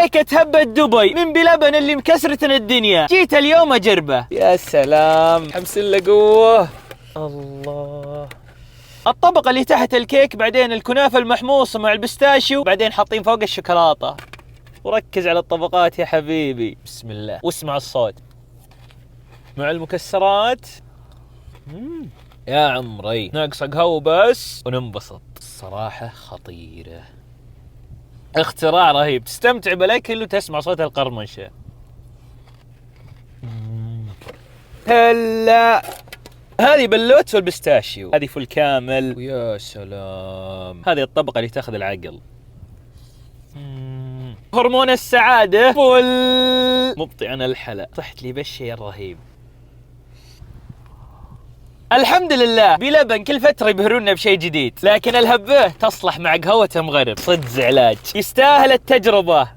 كيكة هبة دبي من بلبن اللي مكسرة الدنيا، جيت اليوم اجربه. يا سلام، حمسن له قوة. الله. الطبقة اللي تحت الكيك، بعدين الكنافة المحموصة مع البستاشيو، بعدين حاطين فوق الشوكولاتة. وركز على الطبقات يا حبيبي، بسم الله، واسمع الصوت مع المكسرات. يا عمري ناقصة قهوة بس وننبسط. الصراحة خطيرة، اختراع رهيب، تستمتع بالاكل وتسمع صوت القرمشة. هلا، هذه بلوت والبستاشيو، هذه فل كامل، ويا سلام هذه الطبقة اللي تاخذ العقل. هرمون السعادة فل، مبطي عن الحلا، طحت لي بالشيء الرهيب. الحمد لله بلبن كل فترة يبهرونا بشيء جديد، لكن الهبة تصلح مع قهوة مغرب، صدق علاج، يستاهل التجربة.